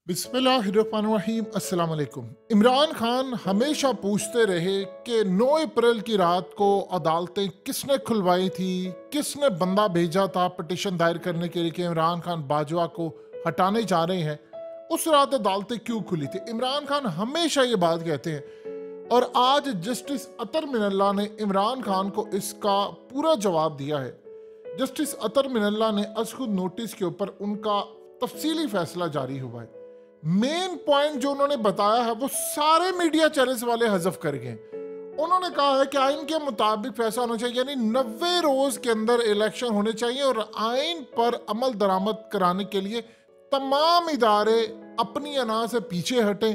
बिस्मिल्लाहिर्रहमानिर्रहीम अस्सलाम वालेकुम। इमरान खान हमेशा पूछते रहे कि 9 अप्रैल की रात को अदालतें किसने खुलवाई थी, किसने बंदा भेजा था पिटीशन दायर करने के लिए कि इमरान खान बाजवा को हटाने जा रहे हैं, उस रात अदालतें क्यों खुली थी। इमरान खान हमेशा ये बात कहते हैं और आज जस्टिस अतर मिनल्ला ने इमरान खान को इसका पूरा जवाब दिया है। जस्टिस अतर मिनल्ला ने अज खुद नोटिस के ऊपर उनका तफसीली फैसला जारी हुआ है। मेन पॉइंट जो उन्होंने बताया है वो सारे मीडिया चैनल्स वाले हजफ कर गए। उन्होंने कहा है कि आइन के मुताबिक फैसला होना चाहिए, यानी 90 रोज के अंदर इलेक्शन होने चाहिए और आइन पर अमल दरामद कराने के लिए तमाम इदारे अपनी अना से पीछे हटे,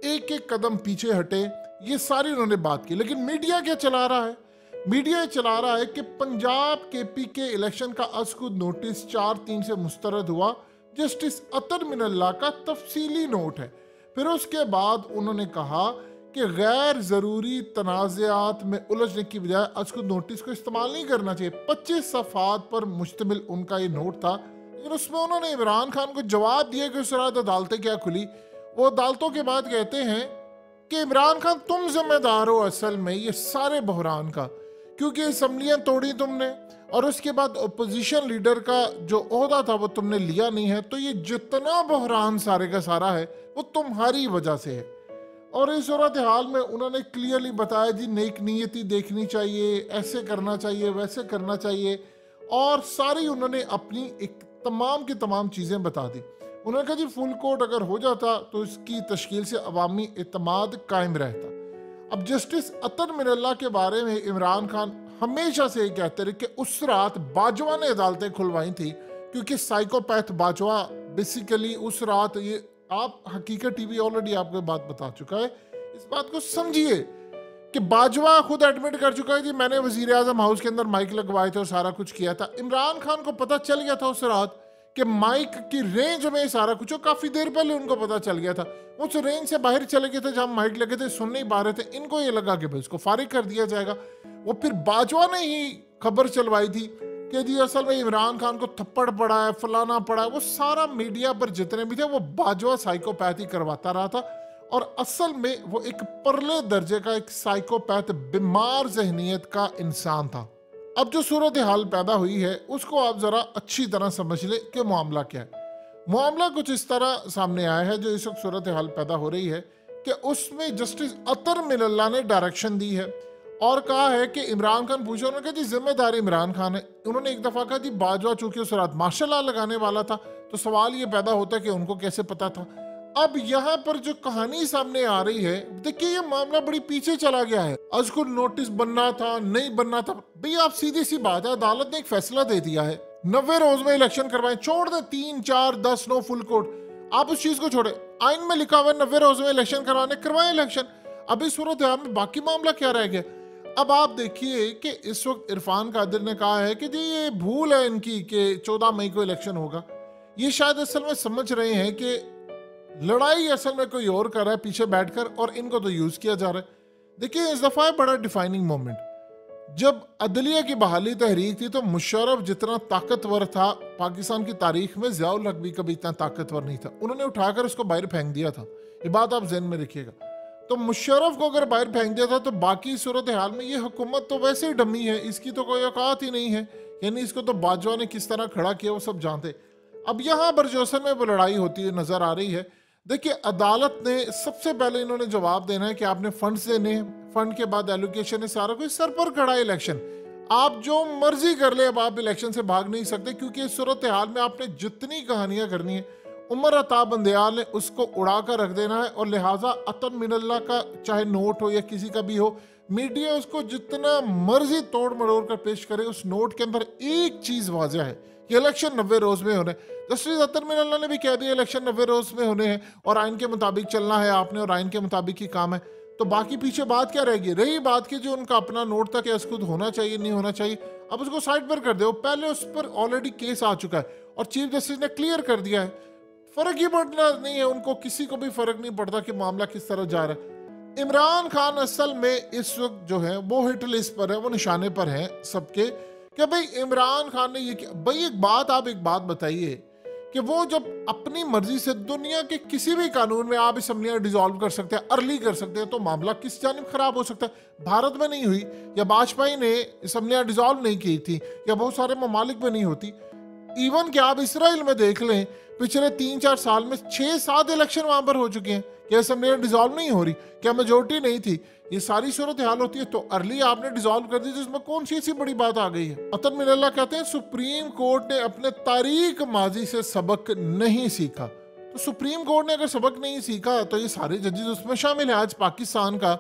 एक एक कदम पीछे हटे। ये सारी उन्होंने बात की। लेकिन मीडिया क्या चला रहा है? मीडिया चला रहा है कि पंजाब केपी के इलेक्शन का अज खुद नोटिस 4/3 से मुस्तरद हुआ। जस्टिस अतर मिनल्ला का तफसीली नोट है। फिर उसके बाद उन्होंने कहा कि गैर ज़रूरी तनाज़ात में उलझने की बजाय आज को नोटिस को इस्तेमाल नहीं करना चाहिए। 25 सफ़ात पर मुश्तमिल उनका ये नोट था, लेकिन उसमें उन्होंने इमरान खान को जवाब दिया कि उस रात अदालतें क्या खुली। वो अदालतों के बाद कहते हैं कि इमरान खान तुम जिम्मेदार हो असल में ये सारे बहरान का, क्योंकि असम्बलियाँ तोड़ी तुमने और उसके बाद अपोजिशन लीडर का जो ओहदा था वो तुमने लिया नहीं है, तो ये जितना बहरान सारे का सारा है वो तुम्हारी वजह से है। और इस सूरत हाल में उन्होंने क्लियरली बताया जी नेक नीयती देखनी चाहिए, ऐसे करना चाहिए, वैसे करना चाहिए, और सारी उन्होंने अपनी एक तमाम की तमाम चीज़ें बता दी। उन्होंने कहा जी फुल कोर्ट अगर हो जाता तो इसकी तश्कील से अवामी एतमाद कायम रहता। अब जस्टिस अतर मिनल्ला के बारे में इमरान खान हमेशा से ये कहते रहे कि उस रात बाजवा ने अदालतें खुलवाई थी, क्योंकि साइकोपैथ बाजवा बेसिकली उस रात, ये आप हकीकत टीवी ऑलरेडी आपको बात बता चुका है, इस बात को समझिए कि बाजवा खुद एडमिट कर चुका है जी मैंने वजीर आजम हाउस के अंदर माइक लगवाए थे और सारा कुछ किया था। इमरान खान को पता चल गया था उस रात कि माइक की रेंज में सारा कुछ, काफी देर पहले उनको पता चल गया था। उस रेंज से बाहर चले गए थे जहां माइक लगे थे, सुन नहीं पा रहे थे। इनको ये लगा कि भाई इसको फारिग कर दिया जाएगा। वो फिर बाजवा ने ही खबर चलवाई थी कि जी असल में इमरान खान को थप्पड़ पड़ा है, फलाना पड़ा है। वो सारा मीडिया पर जितने भी थे वो बाजवा साइकोपैथी करवाता रहा था, और असल में वो एक परले दर्जे का एक साइकोपैथ बीमार जहनीत का इंसान था। अब जो सूरत हाल पैदा हुई है उसको आप जरा अच्छी तरह समझ ले कि मामला क्या है। मामला कुछ इस तरह सामने आया है, जो इस वक्त सूरत हाल पैदा हो रही है कि उसमें जस्टिस अतर मिनल्ला ने डायरेक्शन दी है और कहा है कि इमरान खान पूछा, उन्होंने कहा जी जिम्मेदारी इमरान खान है। उन्होंने एक दफा कहा जी बाजवा चूंकि उस रात मार्शल लॉ लगाने वाला था, तो सवाल ये पैदा होता है कि उनको कैसे पता था। अब यहाँ पर जो कहानी सामने आ रही है, देखिए ये मामला बड़ी पीछे चला गया है। अजकुर नोटिस बनना था, नहीं बनना था, भैया आप सीधी सी बात है, अदालत ने एक फैसला दे दिया है 90 रोज में इलेक्शन करवाएं, छोड़ दे 3, 4, 10, 9 फुल कोर्ट, आप उस चीज को छोड़े। आइन में लिखा हुआ है 90 रोज में इलेक्शन करवाने, करवाएं इलेक्शन। अब इस सूरत हाल में बाकी मामला क्या रह गया। अब आप देखिए कि इस वक्त इरफान कादिर ने कहा है कि जी ये भूल है इनकी कि 14 मई को इलेक्शन होगा। ये शायद असल में समझ रहे हैं कि लड़ाई असल में कोई और कर रहा है पीछे बैठकर, और इनको तो यूज किया जा रहा है। देखिए इस दफा है बड़ा डिफाइनिंग मोमेंट, जब अदलिया की बहाली तहरीक थी तो मुशर्रफ जितना ताकतवर था पाकिस्तान की तारीख में, ज़ियाउल हक भी कभी इतना ताकतवर नहीं था। उन्होंने उठाकर उसको बाहर फेंक दिया था, ये बात आप जहन में रखिएगा। तो मुशर्रफ को अगर बाहर फेंक दिया था तो बाकी सूरत हाल में ये हुकूमत तो वैसे ही डमी है, इसकी तो कोई औकात ही नहीं है। यानी इसको तो बाजवा ने किस तरह खड़ा किया वो सब जानते। अब यहाँ पर जो असल में वो लड़ाई होती है नजर आ रही है। देखिए अदालत ने सबसे पहले इन्होंने जवाब देना है कि आपने फंड्स देने हैं, फंड के बाद एलोकेशन है, सारा कुछ सर पर खड़ा है इलेक्शन। आप जो मर्जी कर ले, अब आप इलेक्शन से भाग नहीं सकते, क्योंकि इस सूरत हाल में आपने जितनी कहानियां करनी है उमर अता बंदयाल ने उसको उड़ा कर रख देना है। और लिहाजा अतर मिनल्ला का चाहे नोट हो या किसी का भी हो, मीडिया उसको जितना मर्जी तोड़ मरोड़ कर पेश करे, उस नोट के अंदर एक चीज वाजह है कि इलेक्शन 90 रोज में होने। जस्टिस अतर मिनल्ला ने भी कह दिया इलेक्शन 90 रोज में होने हैं और आइन के मुताबिक चलना है आपने, और आइन के मुताबिक ही काम है। तो बाकी पीछे बात क्या रहेगी? रही बात की जो उनका अपना नोट था कि इसको होना चाहिए नहीं होना चाहिए, अब उसको साइड पर कर दो। पहले उस पर ऑलरेडी केस आ चुका है और चीफ जस्टिस ने क्लियर कर दिया है, फर्क ही पड़ना नहीं है उनको, किसी को भी फर्क नहीं पड़ता कि मामला किस तरह जा रहा है। इमरान खान असल में इस वक्त जो है वो हिट लिस्ट पर है, वो निशाने पर है सबके, कि भाई इमरान खान ने ये किया। भाई एक बात आप एक बात बताइए कि वो जब अपनी मर्जी से दुनिया के किसी भी कानून में आप असम्बलियां डिसॉल्व कर सकते हैं, अर्ली कर सकते हैं, तो मामला किस जानिब खराब हो सकता है। भारत में नहीं हुई, या वाजपेयी ने असम्बलियां डिसॉल्व नहीं की थी, या बहुत सारे ममालिक में नहीं होती। इवन कि आप इसराइल में देख लें, पिछले 3-4 साल में 6-7 इलेक्शन वहां पर हो चुके हैं, क्या असम्बलियां डिसॉल्व नहीं हो रही, क्या मेजोरिटी नहीं थी। ये सारी सूरत हाल होती है, तो अर्ली आपने डिसॉल्व कर दी, तो इसमें कौन सी ऐसी बड़ी बात आ गई है। अतन मिनल्ला कहते हैं सुप्रीम कोर्ट ने अपने तारीख माजी से सबक नहीं सीखा। तो सुप्रीम कोर्ट ने अगर सबक नहीं सीखा तो ये सारे जजेस उसमें शामिल है। आज पाकिस्तान का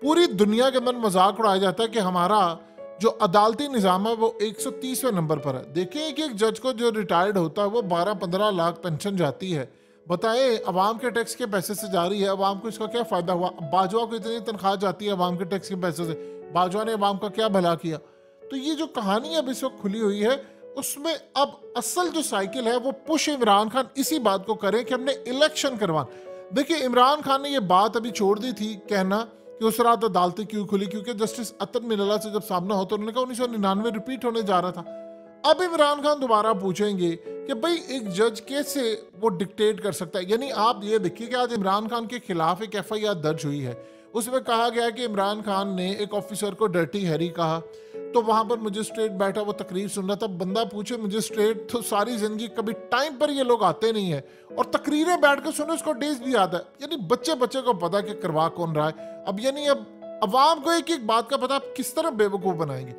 पूरी दुनिया के अंदर मजाक उड़ाया जाता है कि हमारा जो अदालती निज़ाम है वो 130वें नंबर पर है। देखिए कि एक जज को जो रिटायर्ड होता है वो 12-15 लाख पेंशन जाती है। बताएं, अवाम के टैक्स के पैसे से जा रही है, अवाम को इसका क्या फ़ायदा हुआ। बाजवा को इतनी तनख्वाह जाती है अवाम के टैक्स के पैसे से, बाजवा ने अवाम का क्या भला किया। तो ये जो कहानी अब इस वक्त खुली हुई है, उसमें अब असल जो साइकिल है वो पुश इमरान खान इसी बात को करें कि हमने इलेक्शन करवा। देखिए, इमरान खान ने ये बात अभी छोड़ दी थी कहना कि उस रात अदालतें क्यों खुली, क्योंकि जस्टिस अतन मिनल्ला से जब सामना हो तो उन्होंने कहा 1999 रिपीट होने जा रहा था। अब इमरान खान दोबारा पूछेंगे कि भाई एक जज कैसे वो डिक्टेट कर सकता है। यानी आप ये देखिए कि आज इमरान खान के खिलाफ एक FIR दर्ज हुई है, उसमें कहा गया कि इमरान खान ने एक ऑफिसर को डर्टी हैरी कहा। तो वहां पर मजिस्ट्रेट बैठा, वो तकरीर सुन रहा था। बंदा पूछे, मजिस्ट्रेट तो सारी जिंदगी कभी टाइम पर ये लोग आते नहीं है और तकरीरें बैठ कर सुने, उसको डेज भी याद है। यानी बच्चे बच्चे को पता कि करवा कौन रहा है। अब यानी अब अवाम को एक एक बात का पता, आप किस तरह बेवकूफ बनाएंगे।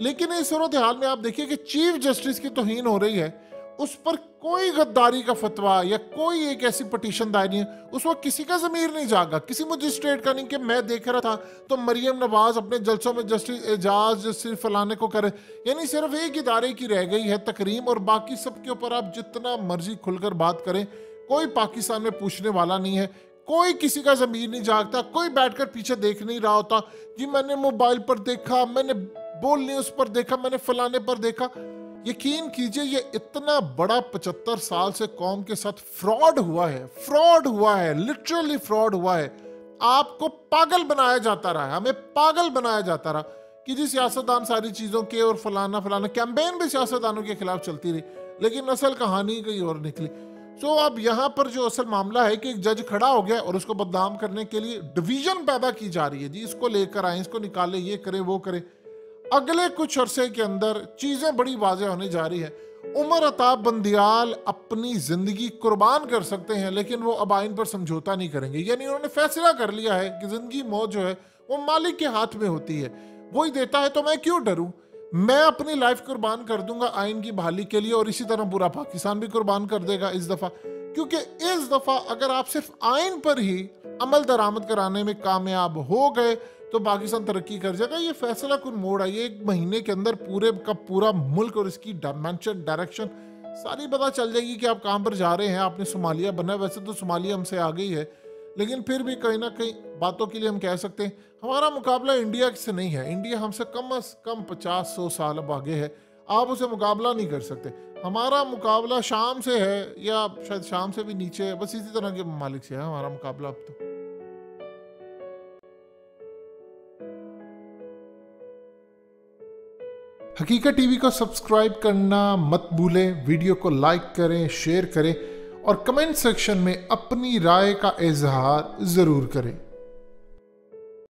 लेकिन इस सूरत हाल में आप देखिए कि चीफ जस्टिस की तौहीन हो रही है, उस पर कोई गद्दारी का फतवा या कोई एक ऐसी पटिशन दायर नहीं है। उस वक्त किसी का ज़मीर नहीं जागा, किसी मजिस्ट्रेट का नहीं कि मैं देख रहा था तो मरियम नवाज अपने जलसों में जस्टिस एजाज सिर्फ फलाने को करे। यानी सिर्फ एक इदारे की रह गई है तकरीम, और बाकी सबके ऊपर आप जितना मर्जी खुलकर बात करें, कोई पाकिस्तान में पूछने वाला नहीं है। कोई किसी का ज़मीर नहीं जागता, कोई बैठकर पीछे देख नहीं रहा होता जी मैंने मोबाइल पर देखा, मैंने बोल न्यूज़ पर देखा, मैंने फलाने पर देखा। यकीन कीजिए, ये इतना बड़ा 75 साल से कौम के साथ फ्रॉड हुआ है, लिटरली फ्रॉड हुआ है। आपको पागल बनाया जाता रहा है, हमें पागल बनाया जाता रहा कि जी सियासतदान सारी चीज़ों के और फलाना कैंपेन भी सियासतदानों के खिलाफ चलती रही, लेकिन असल कहानी कहीं और निकली। सो अब यहाँ पर जो असल मामला है कि एक जज खड़ा हो गया और उसको बदनाम करने के लिए डिवीजन पैदा की जा रही है। जी इसको लेकर आए, इसको निकाले, ये करे वो करे। अगले कुछ अरसे के अंदर चीजें बड़ी वाज़ेह होने जा रही है। उमर अताब बंदियाल अपनी जिंदगी कुर्बान कर सकते हैं, लेकिन वो अब आइन पर समझौता नहीं करेंगे। यानी उन्होंने फैसला कर लिया है कि जिंदगी मौत जो है वो मालिक के हाथ में होती है, वही देता है, तो मैं क्यों डरूं। मैं अपनी लाइफ कुर्बान कर दूंगा आइन की बहाली के लिए, और इसी तरह पूरा पाकिस्तान भी कुर्बान कर देगा इस दफा। क्योंकि इस दफा अगर आप सिर्फ आइन पर ही अमल दरामद कराने में कामयाब हो गए तो पाकिस्तान तरक्की कर जाएगा। ये फैसला कुछ मोड़ आई है, 1 महीने के अंदर पूरे का पूरा मुल्क और इसकी डायमेंशन, डायरेक्शन सारी पता चल जाएगी कि आप कहाँ पर जा रहे हैं। आपने सोमालिया बना, वैसे तो सोमालिया हमसे आ गई है, लेकिन फिर भी कहीं ना कहीं बातों के लिए हम कह सकते हैं हमारा मुकाबला इंडिया से नहीं है। इंडिया हमसे कम से कम 50-100 साल अब आगे है, आप उसे मुकाबला नहीं कर सकते। हमारा मुकाबला शाम से है, या शायद शाम से भी नीचे है, बस इसी तरह के ममालिक से है हमारा मुकाबला अब तो। हकीकत टीवी को सब्सक्राइब करना मत भूलें, वीडियो को लाइक करें, शेयर करें और कमेंट सेक्शन में अपनी राय का इजहार ज़रूर करें।